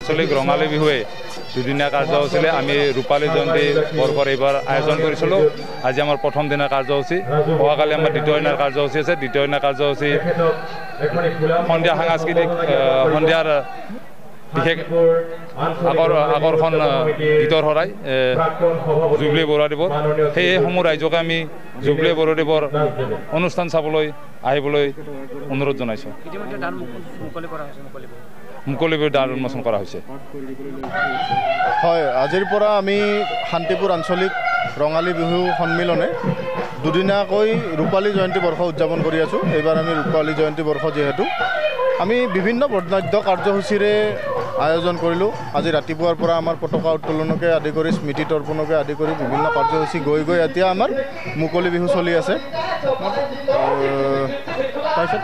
আঞ্চলিক ৰঙালী বিহুৱে দুদিনীয়া কাৰ্যসূচীৰে আমি ৰূপালী জয়ন্তী বৰ্ষৰ এইবাৰ আয়োজন কৰিছিলোঁ। আজি আমাৰ প্ৰথম দিনৰ কাৰ্যসূচী, অহাকালি আমাৰ দ্বিতীয় দিনৰ কাৰ্যসূচী আছে। দ্বিতীয় দিনৰ কাৰ্যসূচী সন্ধিয়া সাংস্কৃতিক সন্ধিয়াৰ বিশেষ আকৰ্ষণ গীতৰ শৰাই জুবলী বৰুৱাদেৱৰ, সেইসমূহ ৰাইজকে আমি জুবলী বৰুৱাদেৱৰ অনুষ্ঠান চাবলৈ আহিবলৈ অনুৰোধ জনাইছোঁ। মুকলি বিহুৰ দ্বাৰ উন্মোচন কৰা হৈছে। হয়, আজিৰ পৰা আমি শান্তিপুৰ আঞ্চলিক ৰঙালী বিহু সন্মিলনে দুদিনীয়াকৈ ৰূপালী জয়ন্তী বৰ্ষ উদযাপন কৰি আছোঁ। এইবাৰ আমি ৰূপালী জয়ন্তী বৰ্ষ যিহেতু আমি বিভিন্ন বৰ্ণাঢ্য কাৰ্যসূচীৰে আয়োজন কৰিলোঁ। আজি ৰাতিপুৱাৰ পৰা আমাৰ পতাকা উত্তোলনকে আদি কৰি স্মৃতি তৰ্পণকে আদি কৰি বিভিন্ন কাৰ্যসূচী গৈ গৈ এতিয়া আমাৰ মুকলি বিহু চলি আছে। তাৰপিছত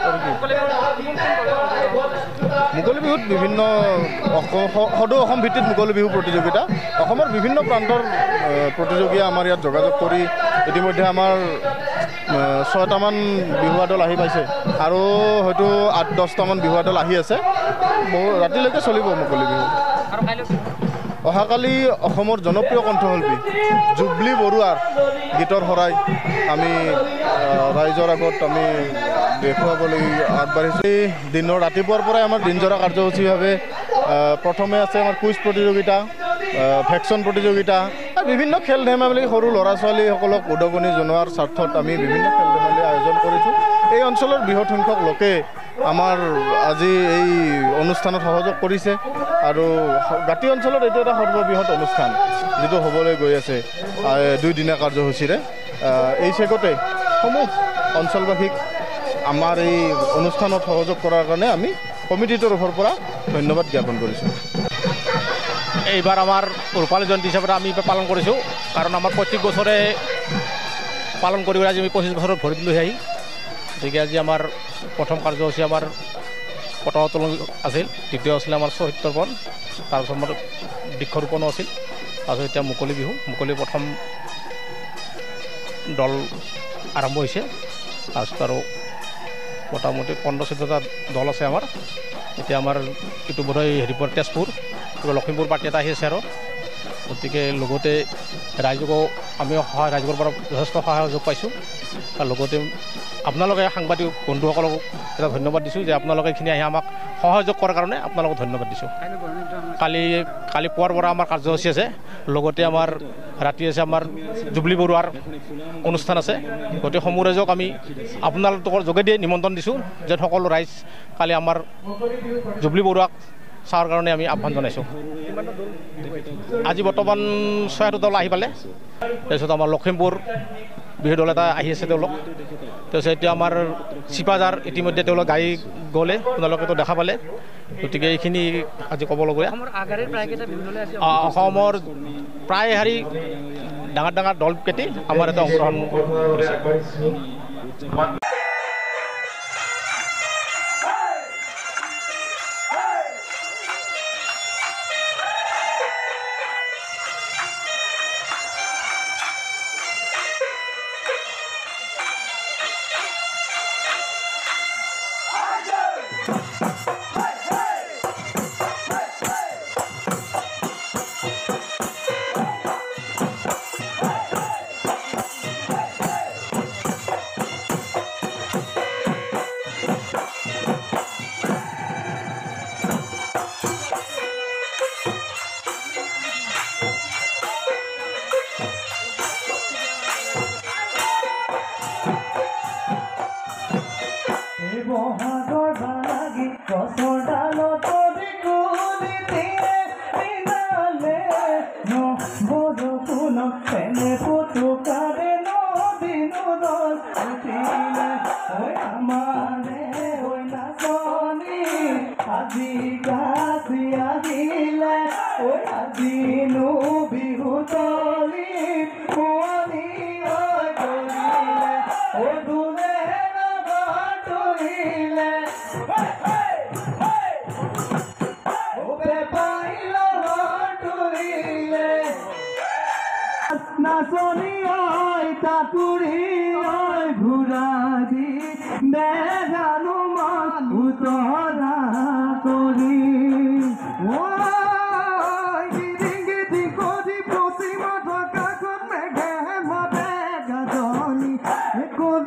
মুকলি বিহুত বিভিন্ন সদৌ অসম ভিত্তিত মুকলি বিহু প্ৰতিযোগিতা, অসমৰ বিভিন্ন প্ৰান্তৰ প্ৰতিযোগীয়ে আমাৰ ইয়াত যোগাযোগ কৰি ইতিমধ্যে আমাৰ 6টামান বিহুৱা দল আহি পাইছে আৰু হয়তো 8-10টামান বিহুৱা দল আহি আছে। বহু ৰাতিলৈকে চলিব মুকলি বিহু। অহাকালি অসমৰ জনপ্ৰিয় কণ্ঠশিল্পী জুবলী বৰুৱাৰ গীতৰ শৰাই আমি ৰাইজৰ আগত আমি দেখুৱাবলৈ আগবাঢ়িছোঁ। এই দিনৰ ৰাতিপুৱাৰ পৰাই আমাৰ দিনজোৰা কাৰ্যসূচীভাৱে প্ৰথমে আছে আমাৰ কুইজ প্ৰতিযোগিতা, ভেকচন প্ৰতিযোগিতা, বিভিন্ন খেল ধেমালি সৰু ল'ৰা ছোৱালীসকলক উদগনি জনোৱাৰ স্বাৰ্থত আমি বিভিন্ন খেল ধেমালি আয়োজন কৰিছোঁ। এই অঞ্চলৰ বৃহৎ সংখ্যক লোকে আমাৰ আজি এই অনুষ্ঠানত সহযোগ কৰিছে আৰু গাঁতি অঞ্চলত এইটো এটা সৰ্ববৃহৎ অনুষ্ঠান যিটো হ'বলৈ গৈ আছে 2 দিনীয়া কাৰ্যসূচীৰে। এই চেগতে সমূহ অঞ্চলবাসীক আমাৰ এই অনুষ্ঠানত সহযোগ কৰাৰ কাৰণে আমি কমিটিৰ তৰফৰ পৰা ধন্যবাদ জ্ঞাপন কৰিছোঁ। এইবাৰ আমাৰ ৰূপালী জয়ন্তী হিচাপে আমি পালন কৰিছোঁ, কাৰণ আমাৰ প্ৰত্যেক বছৰে পালন কৰি আজি আমি 25 বছৰত ভৰি দিলোঁ আহি। গতিকে আজি আমাৰ প্ৰথম কাৰ্যসূচী আমাৰ পতাকা উত্তোলন আছিল, দ্বিতীয় আছিলে আমাৰ শ্বহীদ তৰ্পণ, তাৰপিছত আমাৰ বৃক্ষৰোপণো আছিল, তাৰপিছত এতিয়া মুকলি বিহু। মুকলি প্ৰথম দল আৰম্ভ হৈছে, তাৰপিছত আৰু মোটামুটি 15-14টা দল আছে আমাৰ। এতিয়া আমাৰ এইটো বোধহয় হেৰিপুৰ তেজপুৰ লখিমপুৰ পাৰ্টি এটা আহি আছে আৰু গতিকে লগতে ৰাইজকো আমি ৰাইজৰ পৰা যথেষ্ট সহযোগ পাইছোঁ। আৰু লগতে আপোনালোকে সাংবাদিক বন্ধুসকলক এটা ধন্যবাদ দিছোঁ যে আপোনালোকে এইখিনি আহি আমাক সহযোগ কৰাৰ কাৰণে আপোনালোকক ধন্যবাদ দিছোঁ। কালি পুৱাৰ পৰা আমাৰ কাৰ্যসূচী আছে, লগতে আমাৰ ৰাতি আছে আমাৰ জুবলী বৰুৱাৰ অনুষ্ঠান আছে। গতিকে সমূহ ৰাইজক আমি আপোনালোকৰ যোগেদি নিমন্ত্ৰণ দিছোঁ যে সকলো ৰাইজ কালি আমাৰ জুবলী বৰুৱাক চাৱাৰ কাৰণে আমি আহ্বান জনাইছোঁ। আজি বৰ্তমান 6টা দল আহি পালে। তাৰপিছত আমাৰ লখিমপুৰ বিহু দল এটা আহি আছে তেওঁলোক। তাৰপিছত এতিয়া আমাৰ চিপাজাৰ ইতিমধ্যে তেওঁলোক গাড়ী গ'লে, আপোনালোকেতো দেখা পালে। গতিকে এইখিনি আজি ক'বলগীয়া। অসমৰ প্ৰায় ডাঙৰ ডাঙৰ দল কেইটি আমাৰ এটা অংশগ্ৰহণ কৰিছে। Utora kori,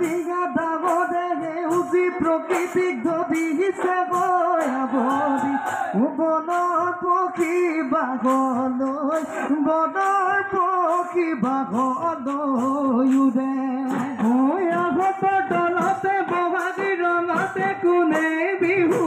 দিঘা ডাঙৰে সেউজী প্ৰকৃতিক যদি হিচাপৈ আৱৰি বনৰ পক্ষী বাঘলৈ উৰে আগতৰ তলতে বগাগী ৰঙতে কোনে বিহু